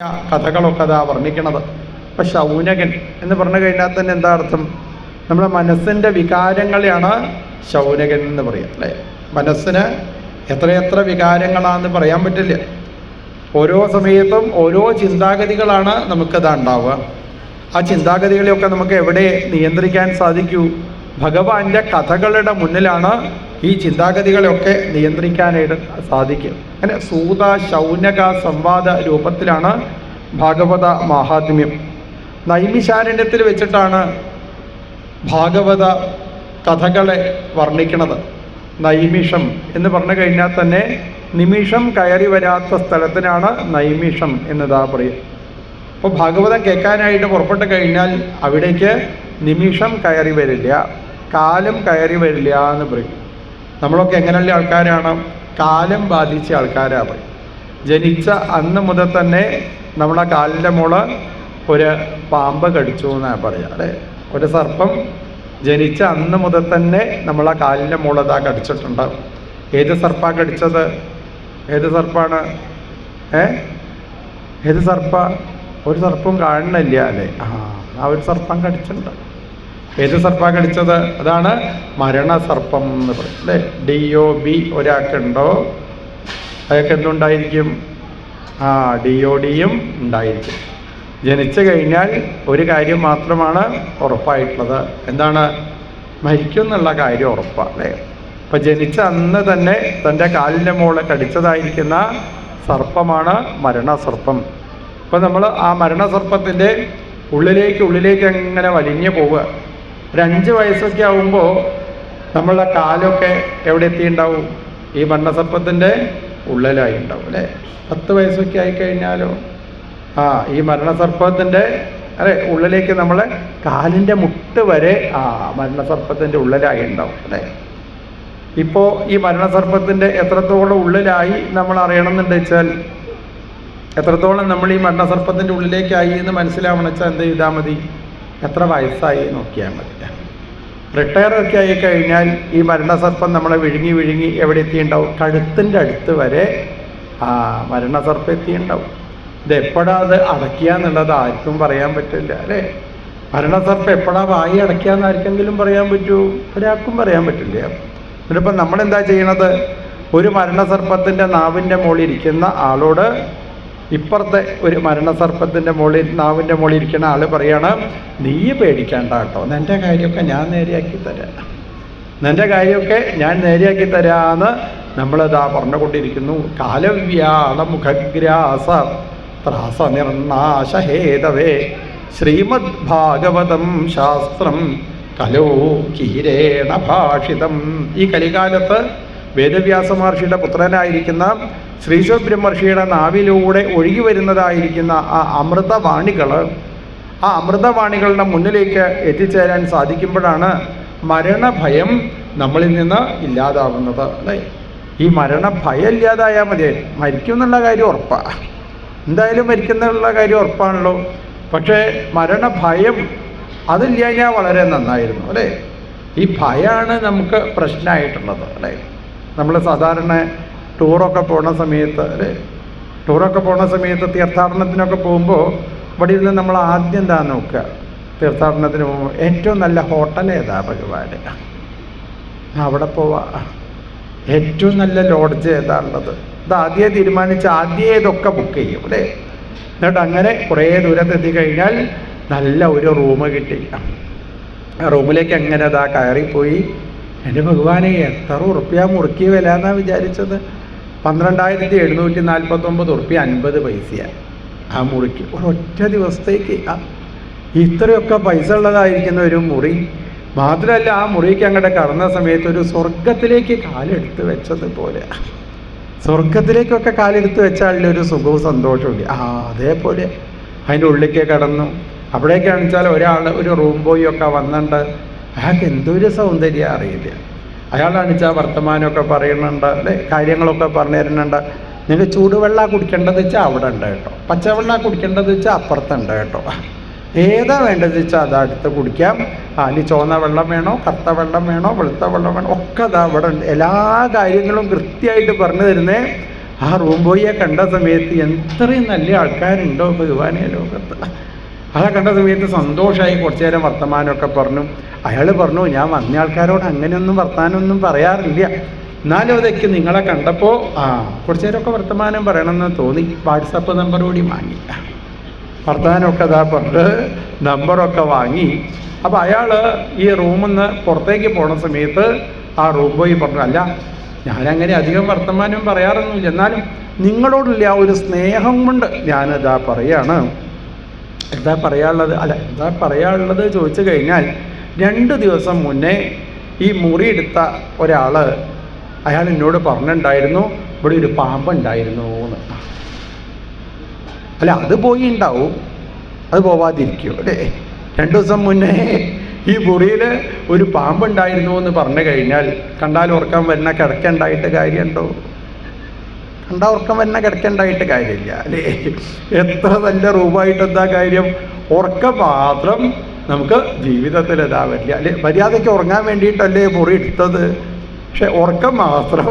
കഥകളൊക്കെ അതാ വർണ്ണിക്കണത്. അപ്പം ശൗനകൻ എന്ന് പറഞ്ഞു കഴിഞ്ഞാൽ തന്നെ എന്താ അർത്ഥം? നമ്മുടെ മനസ്സിൻ്റെ വികാരങ്ങളെയാണ് ശൗനകൻ എന്ന് പറയുക, അല്ലേ? മനസ്സിന് എത്രയെത്ര വികാരങ്ങളാണെന്ന് പറയാൻ പറ്റില്ല. ഓരോ സമയത്തും ഓരോ ചിന്താഗതികളാണ് നമുക്കത് ഉണ്ടാവുക. ആ ചിന്താഗതികളെയൊക്കെ നമുക്ക് എവിടെ നിയന്ത്രിക്കാൻ സാധിക്കൂ? ഭഗവാന്റെ കഥകളുടെ മുന്നിലാണ് ഈ ചിന്താഗതികളെയൊക്കെ നിയന്ത്രിക്കാനായിട്ട് സാധിക്കും. അങ്ങനെ സൂത ശൗനക സംവാദ രൂപത്തിലാണ് ഭാഗവത മാഹാത്മ്യം. നൈമിശാരണ്യത്തിൽ വെച്ചിട്ടാണ് ഭാഗവത കഥകളെ വർണ്ണിക്കുന്നത്. നൈമിഷം എന്ന് പറഞ്ഞു കഴിഞ്ഞാൽ തന്നെ നിമിഷം കയറി വരാത്ത സ്ഥലത്തിനാണ് നൈമിഷം എന്നതാ പറയുക. അപ്പോൾ ഭാഗവതം കേൾക്കാനായിട്ട് പുറപ്പെട്ട് കഴിഞ്ഞാൽ അവിടേക്ക് നിമിഷം കയറി വരില്ല, കാലം കയറി വരില്ല എന്ന് പറയും. നമ്മളൊക്കെ എങ്ങനെയുള്ള ആൾക്കാരാണ്? കാലം ബാധിച്ച ആൾക്കാരാണ്. ജനിച്ച അന്ന് മുതൽ തന്നെ നമ്മളെ കാലിൻ്റെ മുകള് ഒരു പാമ്പ് കടിച്ചു എന്നാണ് പറയുക, അല്ലേ? ഒരു സർപ്പം ജനിച്ച അന്ന് മുതൽ തന്നെ നമ്മളെ കാലിൻ്റെ മുകളതാ കടിച്ചിട്ടുണ്ട്. ഏത് സർപ്പാ കടിച്ചത്? ഏത് സർപ്പാണ്? ഏത് സർപ്പ? ഒരു സർപ്പവും കാണുന്നില്ല, അല്ലേ? ആ ഒരു സർപ്പം കടിച്ചിട്ടുണ്ട്. ഏത് സർപ്പാ കടിച്ചത്? അതാണ് മരണസർപ്പം എന്ന് പറയും, അല്ലേ? DOB ഒരാൾക്കുണ്ടോ അയാൾക്ക് എന്തുണ്ടായിരിക്കും? DODയും ഉണ്ടായിരിക്കും. ജനിച്ചു കഴിഞ്ഞാൽ ഒരു കാര്യം മാത്രമാണ് ഉറപ്പായിട്ടുള്ളത്. എന്താണ്? മരിക്കും എന്നുള്ള കാര്യം ഉറപ്പാണ്, അല്ലേ? അപ്പം ജനിച്ച അന്ന് തന്നെ തൻ്റെ കാലിൻ്റെ മുകളിൽ കടിച്ചതായിരിക്കുന്ന സർപ്പമാണ് മരണസർപ്പം. ഇപ്പം നമ്മൾ ആ മരണസർപ്പത്തിൻ്റെ ഉള്ളിലേക്ക് അങ്ങനെ വലിഞ്ഞു പോവുക. ഒരു 5 വയസ്സൊക്കെ ആവുമ്പോൾ നമ്മളുടെ കാലൊക്കെ എവിടെ എത്തിയിട്ടുണ്ടാവും? ഈ മരണസർപ്പത്തിൻ്റെ ഉള്ളിലായി ഉണ്ടാവും, അല്ലേ? 10 വയസ്സൊക്കെ ആയിക്കഴിഞ്ഞാലോ ഈ മരണസർപ്പത്തിൻ്റെ ഉള്ളിലേക്ക് നമ്മളെ കാലിൻ്റെ മുട്ട് വരെ മരണസർപ്പത്തിൻ്റെ ഉള്ളിലായി ഉണ്ടാവും, അല്ലേ? ഇപ്പോൾ ഈ മരണസർപ്പത്തിൻ്റെ എത്രത്തോളം ഉള്ളിലായി നമ്മൾ അറിയണമെന്നുണ്ട് വെച്ചാൽ, എത്രത്തോളം നമ്മൾ ഈ മരണസർപ്പത്തിൻ്റെ ഉള്ളിലേക്കായി എന്ന് മനസ്സിലാവണം വെച്ചാൽ എന്ത് ചെയ്താൽ മതി? എത്ര വയസ്സായി നോക്കിയാൽ മതി. റിട്ടയറൊക്കെ ആയിക്കഴിഞ്ഞാൽ ഈ മരണസർപ്പം നമ്മളെ വിഴുങ്ങി എവിടെ എത്തിയിട്ടുണ്ടാവും? കഴുത്തിൻ്റെ അടുത്ത് വരെ മരണസർപ്പം എത്തിയിട്ടുണ്ടാവും. ഇത് എപ്പോഴാ അത് അടയ്ക്കുക എന്നുള്ളത് ആർക്കും പറയാൻ പറ്റില്ല, അല്ലേ? മരണസർപ്പം എപ്പോഴാ വായി അടയ്ക്കുക എന്ന് ആർക്കെങ്കിലും പറയാൻ പറ്റുമോ? ഒരാൾക്കും പറയാൻ പറ്റില്ല. എന്നിട്ടിപ്പം നമ്മളെന്താ ചെയ്യണത്? ഒരു മരണസർപ്പത്തിൻ്റെ നാവിൻ്റെ മുകളിൽ ഇരിക്കുന്ന ആളോട് ഇപ്പുറത്തെ ഒരു മരണസർപ്പത്തിൻ്റെ നാവിൻ്റെ മുകളിൽ ഇരിക്കുന്ന ആൾ പറയാണ്, നീ പേടിക്കണ്ട കേട്ടോ, നിൻ്റെ കാര്യമൊക്കെ ഞാൻ നേരെയാക്കി തരാം, നിൻ്റെ കാര്യമൊക്കെ ഞാൻ നേരെയാക്കി തരാമെന്ന് നമ്മളിതാ പറഞ്ഞുകൊണ്ടിരിക്കുന്നു. കാലവ്യാള മുഖഗ്രാസ ത്രാസ നിർണാശഹേതവേ ശ്രീമദ് ഭാഗവതം ശാസ്ത്രം കലോ കീരേണ ഭാഷിതം. ഈ കലികാലത്ത് വേദവ്യാസ മഹർഷിയുടെ പുത്രനായിരിക്കുന്ന ശ്രീശുബ്രഹ്മർഷിയുടെ നാവിലൂടെ ഒഴുകി വരുന്നതായിരിക്കുന്ന ആ അമൃതവാണികളുടെ മുന്നിലേക്ക് എത്തിച്ചേരാൻ സാധിക്കുമ്പോഴാണ് മരണഭയം നമ്മളിൽ നിന്ന് ഇല്ലാതാവുന്നത്, അല്ലേ? ഈ മരണഭയം ഇല്ലാതായാൽ മതി. മരിക്കും എന്നുള്ള കാര്യം ഉറപ്പാണ്, എന്തായാലും മരിക്കുന്നുള്ള കാര്യം ഉറപ്പാണല്ലോ. പക്ഷേ മരണഭയം അതില്ലാഞ്ഞാൽ വളരെ നന്നായിരുന്നു, അല്ലേ? ഈ ഭയമാണ് നമുക്ക് പ്രശ്നമായിട്ടുള്ളത്, അല്ലേ? നമ്മൾ സാധാരണ ടൂറൊക്കെ പോണ സമയത്ത്, അല്ലേ? ടൂറൊക്കെ പോണ സമയത്ത് തീർത്ഥാടനത്തിനൊക്കെ പോകുമ്പോൾ ഇവിടെ ഇരുന്ന് നമ്മൾ ആദ്യം എന്താ നോക്കുക? തീർത്ഥാടനത്തിന് പോകുമ്പോൾ ഏറ്റവും നല്ല ഹോട്ടൽ ഏതാ ഭഗവാന്? അവിടെ പോവാ. ഏറ്റവും നല്ല ലോഡ്ജ് ഏതാ ഉള്ളത്? ഇത് ആദ്യമേ തീരുമാനിച്ച് ആദ്യമേ ഇതൊക്കെ ബുക്ക് ചെയ്യും, അല്ലേ? എന്നിട്ട് അങ്ങനെ കുറേ ദൂരത്തെത്തി കഴിഞ്ഞാൽ നല്ല ഒരു റൂം കിട്ടി. ആ റൂമിലേക്ക് എങ്ങനെ അതാ കയറിപ്പോയി. എൻ്റെ ഭഗവാനെ, എത്ര ഉറുപ്പ്യ മുറുക്കി വില എന്നാണ് വിചാരിച്ചത്? 12,749 ഉറുപ്പ്യ 50 പൈസയാണ് ആ മുറിക്ക്. ഒരൊറ്റ ദിവസത്തേക്ക് ഇത്രയൊക്കെ പൈസ ഉള്ളതായിരിക്കുന്ന ഒരു മുറി. മാത്രമല്ല, ആ മുറിക്ക് അങ്ങോട്ട് കടന്ന സമയത്ത് ഒരു സ്വർഗത്തിലേക്ക് കാലെടുത്ത് വെച്ചതുപോലെ, സ്വർഗത്തിലേക്കൊക്കെ കാലെടുത്ത് വെച്ചാൽ ഒരു സുഖവും സന്തോഷവും ഇല്ല. അതേപോലെ അതിൻ്റെ ഉള്ളിലേക്ക് കടന്നു. അവിടേക്കാണെന്ന് വെച്ചാൽ ഒരു റൂം ബോയ് ഒക്കെ വന്നിട്ടുണ്ട്. അയാൾക്ക് എന്തൊരു സൗന്ദര്യം അറിയില്ല. അയാളാണെച്ചാൽ വർത്തമാനമൊക്കെ പറയുന്നുണ്ട്, അല്ലേ? കാര്യങ്ങളൊക്കെ പറഞ്ഞു തരുന്നുണ്ട്. നിങ്ങൾ ചൂടുവെള്ളം കുടിക്കേണ്ടത് വെച്ചാൽ അവിടെ ഉണ്ട് കേട്ടോ, പച്ചവെള്ളം കുടിക്കേണ്ടത് വെച്ചാൽ അപ്പുറത്തുണ്ട് കേട്ടോ, ഏതാ വേണ്ടത് വെച്ചാൽ അതടുത്ത് കുടിക്കാം. ഇനി ചുവന്ന വെള്ളം വേണോ, കറുത്ത വെള്ളം വേണോ, വെളുത്ത വെള്ളം വേണോ, ഒക്കെ അതാ അവിടെ ഉണ്ട്. എല്ലാ കാര്യങ്ങളും കൃത്യമായിട്ട് പറഞ്ഞു തരുന്നേ ആ റൂം ബോയിയെ കണ്ട സമയത്ത് എത്രയും നല്ല ആൾക്കാരുണ്ടോ ഭഗവാനെ ലോകത്ത്. അയാളെ കണ്ട സമയത്ത് സന്തോഷമായി കുറച്ചു നേരം വർത്തമാനമൊക്കെ പറഞ്ഞു. അയാൾ പറഞ്ഞു, ഞാൻ വന്ന ആൾക്കാരോട് അങ്ങനെയൊന്നും വർത്തമാനമൊന്നും പറയാറില്ല, എന്നാലും അതൊക്കെ നിങ്ങളെ കണ്ടപ്പോൾ കുറച്ചു നേരമൊക്കെ വർത്തമാനം പറയണമെന്ന് തോന്നി. വാട്സപ്പ് നമ്പർ കൂടി വാങ്ങി, വർത്തമാനമൊക്കെ അതാ പറഞ്ഞ് നമ്പറൊക്കെ വാങ്ങി. അപ്പോൾ അയാൾ ഈ റൂമിൽ നിന്ന് പുറത്തേക്ക് പോണ സമയത്ത് ആ റൂം ബോയ് പറഞ്ഞു, അല്ല ഞാനങ്ങനെ അധികം വർത്തമാനം പറയാറൊന്നുമില്ല, എന്നാലും നിങ്ങളോടുള്ള ആ ഒരു സ്നേഹം കൊണ്ട് ഞാനിതാ പറയാണ്. എന്താ പറയാനുള്ളത് ചോദിച്ചു കഴിഞ്ഞാൽ 2 ദിവസം മുന്നേ ഈ മുറി എടുത്ത ഒരാൾ അയാൾ എന്നോട് പറഞ്ഞിട്ടുണ്ടായിരുന്നു ഇവിടെ ഒരു പാമ്പുണ്ടായിരുന്നു എന്ന്. അല്ല അത് പോയി ഉണ്ടാവും, അത് പോവാതിരിക്കുമോ അല്ലേ? 2 ദിവസം മുന്നേ ഈ മുറിയിൽ ഒരു പാമ്പുണ്ടായിരുന്നു എന്ന് പറഞ്ഞു കഴിഞ്ഞാൽ കണ്ടാൽ ഉറക്കം വരുന്ന കിടക്കുണ്ടായിട്ട് കാര്യമുണ്ടോ? കണ്ടാൽ ഉറക്കം വരുന്ന കിടക്കുണ്ടായിട്ട് കാര്യമില്ല അല്ലേ? എത്ര നല്ല റൂമായിട്ട് എന്താ കാര്യം? ഉറക്കം മാത്രം നമുക്ക് ജീവിതത്തിൽ ഇതാ വരില്ല അല്ലേ? മര്യാദയ്ക്ക് ഉറങ്ങാൻ വേണ്ടിയിട്ടല്ലേ മുറി എടുത്തത്, പക്ഷെ ഉറക്കം മാത്രം